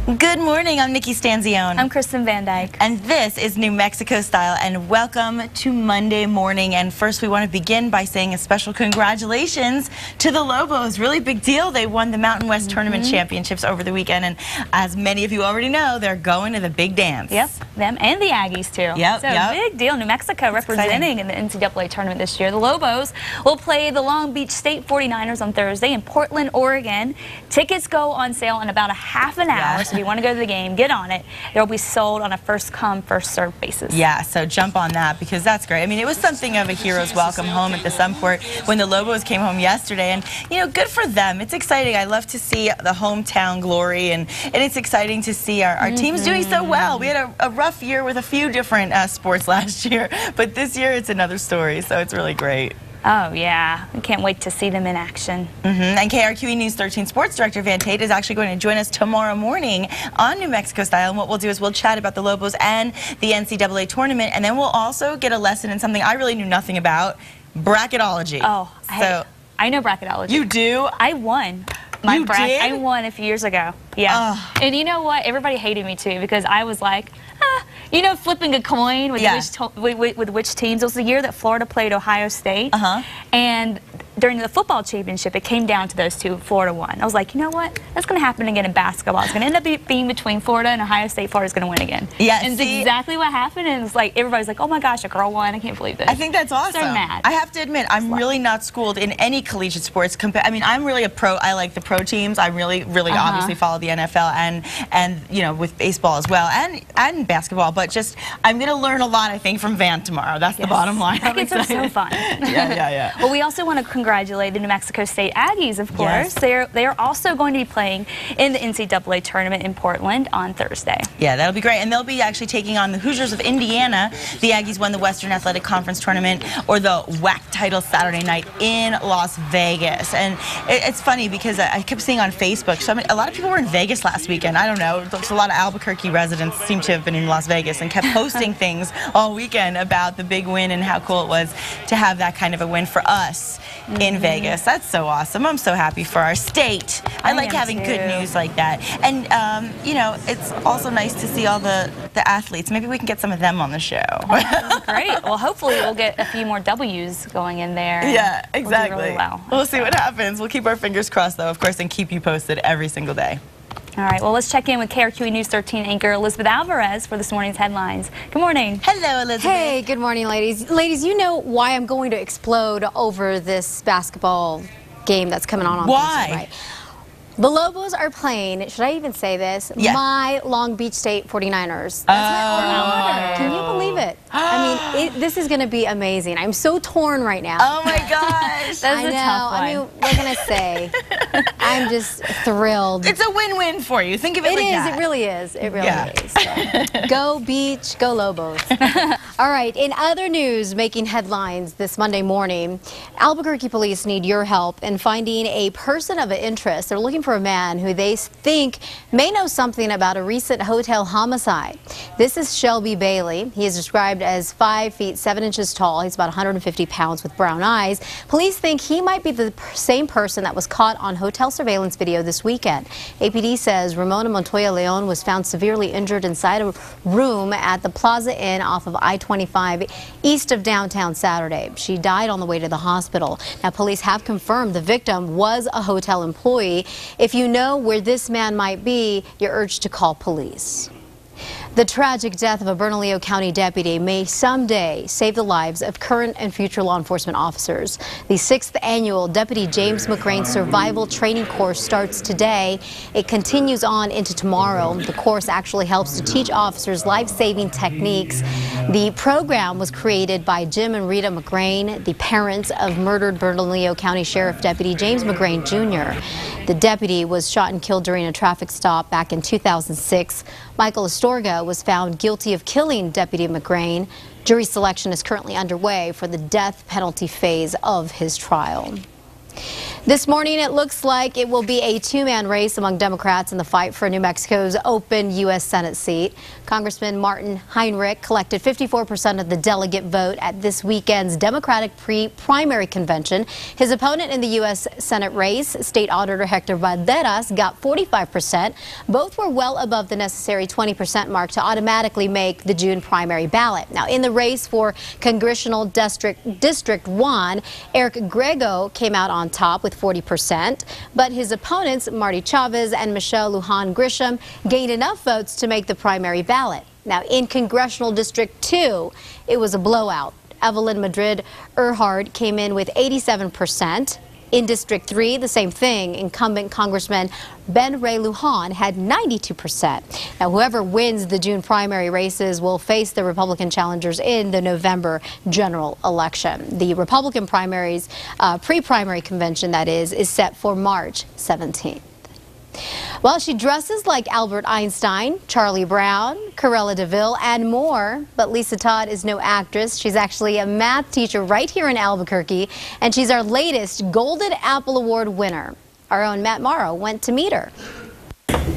Good morning, I'm Nikki Stanzione. I'm Kristen Van Dyke. And this is New Mexico Style, and welcome to Monday morning. And first we want to begin by saying a special congratulations to the Lobos. Really big deal. They won the Mountain West Tournament Championships over the weekend, and as many of you already know, they're going to the big dance. Yep, them and the Aggies too. Yep, so big deal. New Mexico representing in the NCAA tournament this year. The Lobos will play the Long Beach State 49ers on Thursday in Portland, Oregon. Tickets go on sale in about a half an hour. So if you want to go to the game, get on it. They'll be sold on a first-come, first-served basis. Yeah, so jump on that because that's great. I mean, it was something of a hero's welcome home at the Sunport when the Lobos came home yesterday, and you know, good for them. It's exciting. I love to see the hometown glory, and it's exciting to see our teams doing so well. We had a rough year with a few different sports last year, but this year it's another story, so it's really great. Oh, yeah. I can't wait to see them in action. And KRQE News 13 Sports Director Van Tate is actually going to join us tomorrow morning on New Mexico Style. And what we'll do is we'll chat about the Lobos and the NCAA tournament. And then we'll also get a lesson in something I really knew nothing about, bracketology. Oh, I know bracketology. You do? I won. I won a few years ago. Yeah. And you know what? Everybody hated me too because I was like, you know, flipping a coin with which teams. It was the year that Florida played Ohio State. And during the football championship, it came down to those two. Florida won. I was like, you know what? That's going to happen again in basketball. It's going to end up being between Florida and Ohio State. Florida's going to win again. Yeah, and it's exactly what happened. And it's like everybody's like, oh my gosh, a girl won. I can't believe this. I think that's awesome. So mad. I have to admit, I'm really not schooled in any collegiate sports. I mean, I'm really a pro. I like the pro teams. I really obviously follow the NFL and you know, with baseball as well and basketball. But just I'm going to learn a lot, I think, from Van tomorrow. That's the bottom line. It's so fun. Yeah. Well, we also want to congratulate the New Mexico State Aggies, of course. They are also going to be playing in the NCAA tournament in Portland on Thursday. Yeah, that'll be great. And they'll be actually taking on the Hoosiers of Indiana. The Aggies won the Western Athletic Conference tournament, or the WAC title, Saturday night in Las Vegas. And it's funny because I kept seeing on Facebook, so I mean, a lot of people were in Vegas last weekend. I don't know, there's a lot of Albuquerque residents seem to have been in Las Vegas and kept posting things all weekend about the big win and how cool it was to have that kind of a win for us in Vegas. That's so awesome. I'm so happy for our state. I like having good news like that. And, you know, it's also nice to see all the athletes. Maybe we can get some of them on the show. Great. Well, hopefully we'll get a few more W's going in there. Yeah, exactly. We'll do really well. We'll see what happens. We'll keep our fingers crossed, though, of course, and keep you posted every single day. All right, well, let's check in with KRQE News 13 anchor Elizabeth Alvarez for this morning's headlines. Good morning. Hello, Elizabeth. Hey, good morning, ladies. Ladies, you know why I'm going to explode over this basketball game that's coming on Thursday, right? The Lobos are playing, should I even say this? My Long Beach State 49ers. That's my order. Can you believe it? I mean, this is going to be amazing. I'm so torn right now. Oh my gosh. That's a tough one. I mean, what can I say? I'm just thrilled. It's a win-win for you. Think of it like that. It really is. It really is. So, go Beach, go Lobos. All right, in other news making headlines this Monday morning, Albuquerque police need your help in finding a person of interest. They're looking for a man who they think may know something about a recent hotel homicide. This is Shelby Bailey. He is described as 5 feet 7 inches tall. He's about 150 pounds with brown eyes. Police think he might be the same person that was caught on hotel surveillance video this weekend. APD says Ramona Montoya Leon was found severely injured inside a room at the Plaza Inn off of I-25 east of downtown Saturday. She died on the way to the hospital. Now, police have confirmed the victim was a hotel employee. If you know where this man might be, you're urged to call police. The tragic death of a Bernalillo County deputy may someday save the lives of current and future law enforcement officers. The 6th annual Deputy James McRain Survival Training Course starts today. It continues on into tomorrow. The course actually helps to teach officers life-saving techniques. The program was created by Jim and Rita McRain, the parents of murdered Bernalillo County Sheriff Deputy James McRain Jr. The deputy was shot and killed during a traffic stop back in 2006. Michael Astorga was found guilty of killing Deputy McRain. Jury selection is currently underway for the death penalty phase of his trial. This morning, it looks like it will be a two-man race among Democrats in the fight for New Mexico's open U.S. Senate seat. Congressman Martin Heinrich collected 54% of the delegate vote at this weekend's Democratic primary convention. His opponent in the U.S. Senate race, State Auditor Hector Valderas, got 45%. Both were well above the necessary 20% mark to automatically make the June primary ballot. Now, in the race for Congressional District 1, Eric Grego came out on top with 40%, but his opponents, Marty Chavez and Michelle Lujan Grisham, gained enough votes to make the primary ballot. Now, in Congressional District 2, it was a blowout. Evelyn Madrid Earhart came in with 87%. In District 3, the same thing. Incumbent Congressman Ben Ray Lujan had 92%. Now, whoever wins the June primary races will face the Republican challengers in the November general election. The Republican primaries, pre-primary convention, that is set for March 17th. Well, she dresses like Albert Einstein, Charlie Brown, Cruella de Vil, and more. But Lisa Todd is no actress. She's actually a math teacher right here in Albuquerque, and she's our latest Golden Apple Award winner. Our own Matt Morrow went to meet her.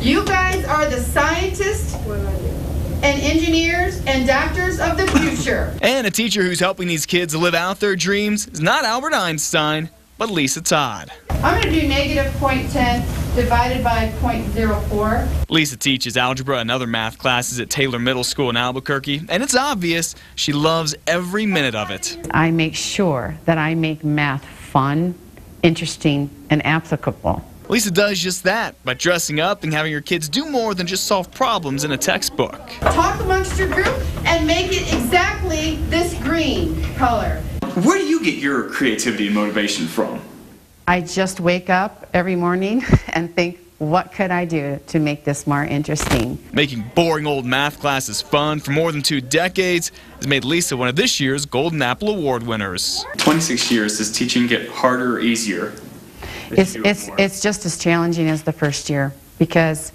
You guys are the scientists and engineers and doctors of the future. And a teacher who's helping these kids live out their dreams is not Albert Einstein, but Lisa Todd. I'm going to do negative 0.10 divided by 0.04. Lisa teaches algebra and other math classes at Taylor Middle School in Albuquerque, and it's obvious she loves every minute of it. I make sure that I make math fun, interesting, and applicable. Lisa does just that by dressing up and having her kids do more than just solve problems in a textbook. Talk amongst your group and make it exactly this green color. Where do you get your creativity and motivation from? I just wake up every morning and think, what could I do to make this more interesting? Making boring old math classes fun for more than 2 decades has made Lisa one of this year's Golden Apple Award winners. 26 years, does teaching get harder or easier? It's just as challenging as the first year because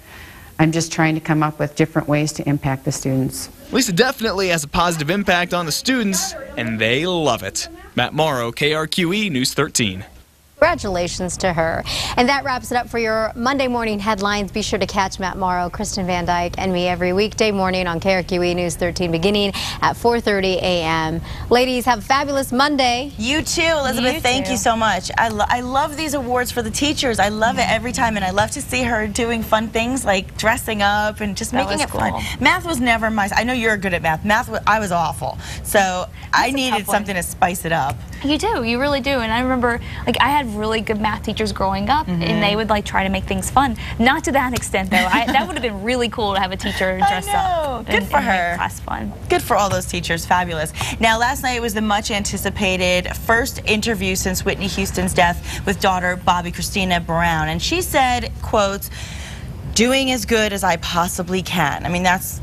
I'm just trying to come up with different ways to impact the students. Lisa definitely has a positive impact on the students, and they love it. Matt Morrow, KRQE News 13. Congratulations to her. And that wraps it up for your Monday morning headlines. Be sure to catch Matt Morrow, Kristen Van Dyke, and me every weekday morning on KRQE News 13 beginning at 4:30 a.m. Ladies, have a fabulous Monday. You too, Elizabeth. Thank you so much. I love these awards for the teachers. I love it every time, and I love to see her doing fun things like dressing up and just making it fun. Math was never my... I know you're good at math. I was awful. So I needed something to spice it up. You do. You really do. And I remember, like, I had really good math teachers growing up, and they would like try to make things fun. Not to that extent, though. That would have been really cool to have a teacher dress up. Good for her. Make class fun. Good for all those teachers. Fabulous. Now, last night was the much anticipated first interview since Whitney Houston's death with daughter Bobby Christina Brown, and she said, quote, "Doing as good as I possibly can." I mean, that's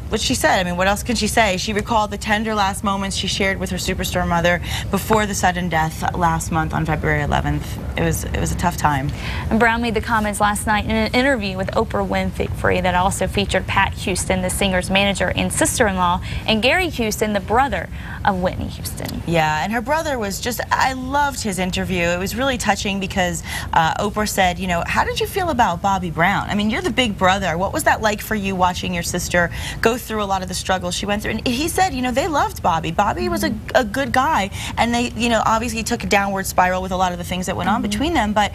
what she said. I mean, what else could she say? She recalled the tender last moments she shared with her superstar mother before the sudden death last month on February 11th. It was a tough time. And Brown made the comments last night in an interview with Oprah Winfrey that also featured Pat Houston, the singer's manager and sister-in-law, and Gary Houston, the brother of Whitney Houston. Yeah, and her brother was just, I loved his interview. It was really touching because Oprah said, you know, how did you feel about Bobby Brown? I mean, you're the big brother. What was that like for you watching your sister go through a lot of the struggles she went through? And he said, you know, they loved Bobby. Bobby was a good guy, and they, you know, obviously took a downward spiral with a lot of the things that went on between them, but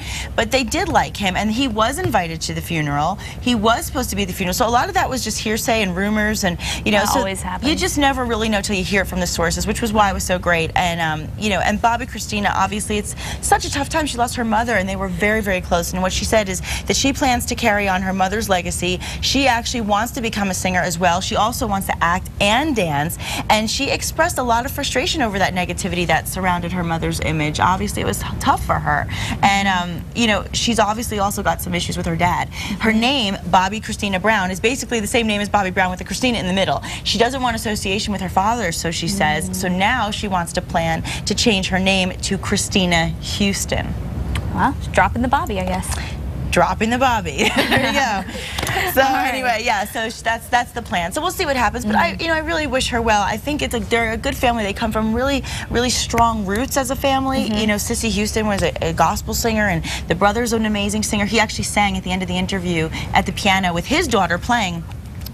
they did like him, and he was invited to the funeral. He was supposed to be at the funeral, so a lot of that was just hearsay and rumors, and you know, that always happens. You just never really know till you hear it from the sources, which was why it was so great. And you know, and Bobby Christina, obviously it's such a tough time. She lost her mother, and they were very, very close, and what she said is that she plans to carry on her mother's legacy. She actually wants to become a singer as well. She also wants to act and dance, and she expressed a lot of frustration over that negativity that surrounded her mother's image. Obviously it was tough for her, and you know, she's obviously also got some issues with her dad. Her name, Bobby Christina Brown, is basically the same name as Bobby Brown with the Christina in the middle. She doesn't want association with her father, so she says, so now she wants to plan to change her name to Christina Houston. Well, dropping the Bobby, I guess. dropping the Bobby. There you go. So anyway, yeah, so that's the plan. So we'll see what happens. But I really wish her well. I think they're a good family. They come from really strong roots as a family. You know, Whitney Houston was a gospel singer, and the brother's an amazing singer. He actually sang at the end of the interview at the piano with his daughter playing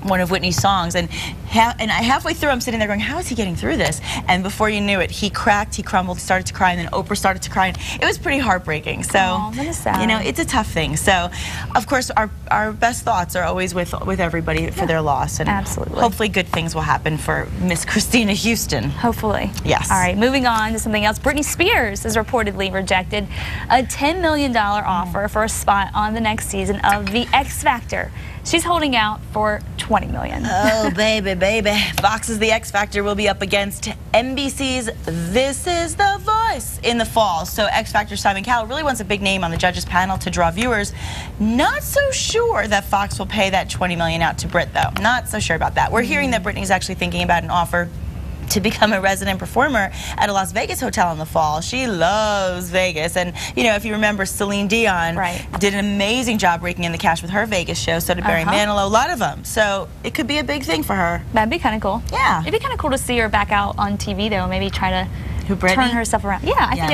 one of Whitney's songs, and halfway through I'm sitting there going, how is he getting through this? And before you knew it, he cracked, he crumbled, started to cry, and then Oprah started to cry, and it was pretty heartbreaking. So, that is sad. You know, it's a tough thing. So, of course, our best thoughts are always with everybody for their loss, and absolutely. Hopefully good things will happen for Miss Christina Houston. Hopefully. Yes. All right, moving on to something else. Britney Spears has reportedly rejected a $10 million offer for a spot on the next season of The X Factor. She's holding out for $20 million. Oh, baby, baby. Fox's The X Factor will be up against NBC's This Is the Voice in the fall. So X Factor Simon Cowell really wants a big name on the judges panel to draw viewers. Not so sure that Fox will pay that $20 million out to Brit, though. Not so sure about that. We're hearing that Britney's actually thinking about an offer to become a resident performer at a Las Vegas hotel in the fall. She loves Vegas, and you know, if you remember, Celine Dion did an amazing job raking in the cash with her Vegas show. So did Barry Manilow, a lot of them. So it could be a big thing for her. That'd be kind of cool. Yeah, it'd be kind of cool to see her back out on TV though. Maybe try to turn herself around. Yeah, I think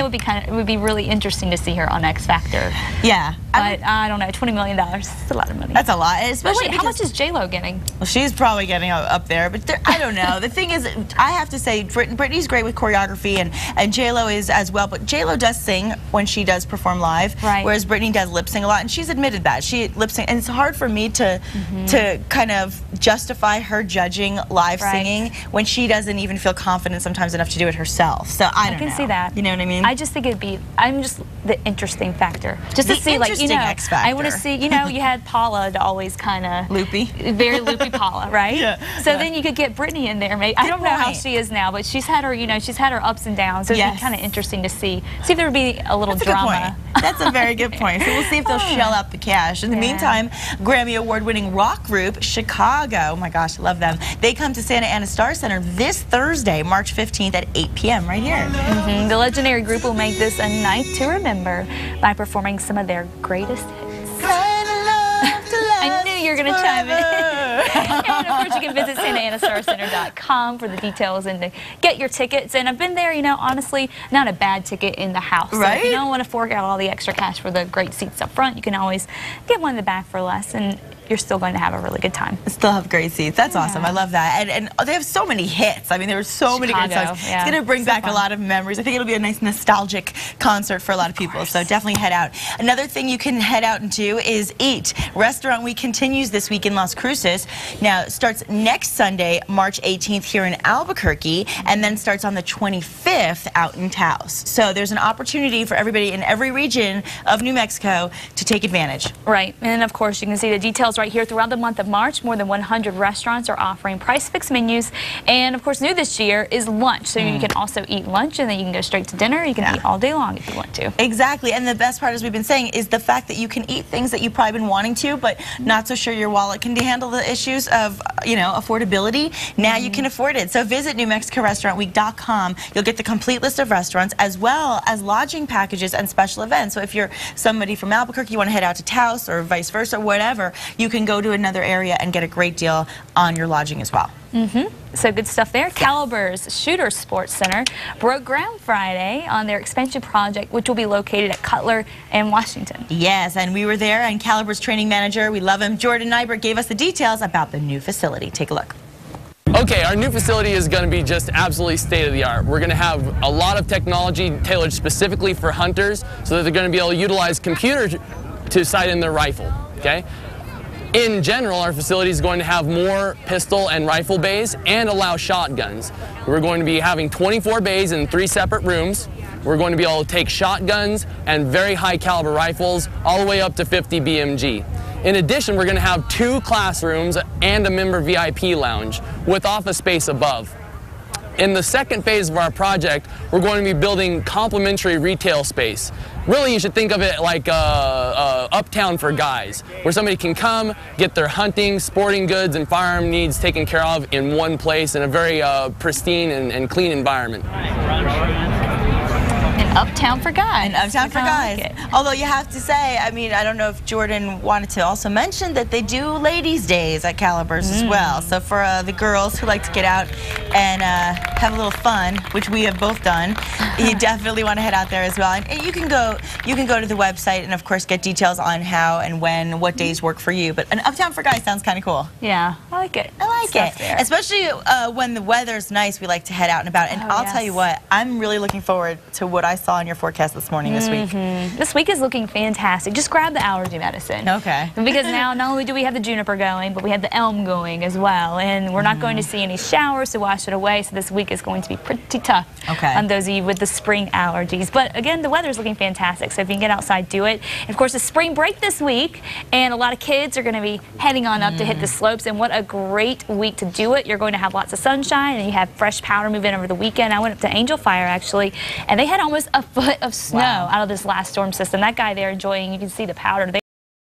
it would be really interesting to see her on X Factor. Yeah, but I don't know, $20 million. That's a lot of money. That's a lot, especially. But wait, how much is J-Lo getting? Well, she's probably getting up there, but I don't know. The thing is, I have to say, Britney's great with choreography, and J-Lo is as well. But J-Lo does sing when she does perform live, whereas Britney does lip sing a lot, and she's admitted that she lip sing. And it's hard for me to kind of justify her judging live singing when she doesn't even feel confident sometimes enough to do it herself. So I don't know. I can see that. You know what I mean? I just think I'm just the interesting factor. Just to see, like, you know, X Factor. I want to see, you know, you had Paula to always kind of loopy, very loopy Paula, right? Yeah. So then you could get Britney in there. Maybe I don't know how she is now, but she's had her, you know, she's had her ups and downs. So it'd be kind of interesting to see if there would be a little drama. That's a very good point. So we'll see if they'll shell out the cash. In the meantime, Grammy Award-winning rock group Chicago, oh my gosh, I love them. They come to Santa Ana Star Center this Thursday, March 15th at 8 p.m. right here. The legendary group will make this a night to remember by performing some of their greatest hits. I knew you were going to chime in. And of course, you can visit SantaAnaStarCenter.com for the details and to get your tickets. And I've been there, you know, honestly, not a bad ticket in the house. So if you don't want to fork out all the extra cash for the great seats up front, you can always get one in the back for less, and you're still going to have a really good time. Still have great seats. That's awesome. I love that. And they have so many hits. I mean, there were so many good songs. It's going to bring back a lot of memories. I think it'll be a nice nostalgic concert for a lot of people. So definitely head out. Another thing you can head out and do is eat. Restaurant Week continues this week in Las Cruces. Now, it starts next Sunday, March 18th here in Albuquerque, and then starts on the 25th out in Taos. So there's an opportunity for everybody in every region of New Mexico to take advantage. Right. And of course, you can see the details right here. Throughout the month of March, more than 100 restaurants are offering price-fixed menus. And of course, new this year is lunch. So you can also eat lunch, and then you can go straight to dinner. You can eat all day long if you want to. Exactly. And the best part, as we've been saying, is the fact that you can eat things that you've probably been wanting to, but not so sure your wallet can handle the issues of, you know, affordability. Now you can afford it. So visit NewMexicoRestaurantWeek.com. You'll get the complete list of restaurants as well as lodging packages and special events. So if you're somebody from Albuquerque, you want to head out to Taos or vice versa, whatever, you can go to another area and get a great deal on your lodging as well. So good stuff there. Caliber's Shooter Sports Center broke ground Friday on their expansion project, which will be located at Cutler and Washington. Yes, and we were there, and Caliber's training manager, we love him, Jordan Nybert, gave us the details about the new facility. Take a look. Okay, our new facility is going to be just absolutely state-of-the-art. We're going to have a lot of technology tailored specifically for hunters so that they're going to be able to utilize computers to sight in their rifle. Okay. In general, our facility is going to have more pistol and rifle bays and allow shotguns. We're going to be having 24 bays in 3 separate rooms. We're going to be able to take shotguns and very high caliber rifles all the way up to 50 BMG. In addition, we're going to have 2 classrooms and a member VIP lounge with office space above. In the second phase of our project, we're going to be building complementary retail space. Really, you should think of it like uptown for guys, where somebody can come, get their hunting, sporting goods, and firearm needs taken care of in one place in a very pristine and clean environment. And Uptown for Guys. And Uptown for Guys. Like although you have to say, I mean, I don't know if Jordan wanted to also mention that they do ladies' days at Calibers as well. So for the girls who like to get out and have a little fun, which we have both done, you definitely want to head out there as well. And you can go to the website and of course get details on how and when, what days work for you. But an Uptown for Guys sounds kind of cool. Yeah, I like it. I like it. There. Especially when the weather's nice, we like to head out and about. And I'll tell you what, I'm really looking forward to what I saw in your forecast this morning this week. This week is looking fantastic. Just grab the allergy medicine. Okay. Because now not only do we have the juniper going, but we have the elm going as well. And we're not going to see any showers to wash it away. So this week is going to be pretty tough on those of you with the spring allergies. But again, the weather is looking fantastic. So if you can get outside, do it. And of course, it's spring break this week. And a lot of kids are going to be heading on up to hit the slopes. And what a great week to do it. You're going to have lots of sunshine and you have fresh powder move in over the weekend. I went up to Angel Fire actually, and they had almost a foot of snow out of this last storm system. That guy there enjoying, you can see the powder.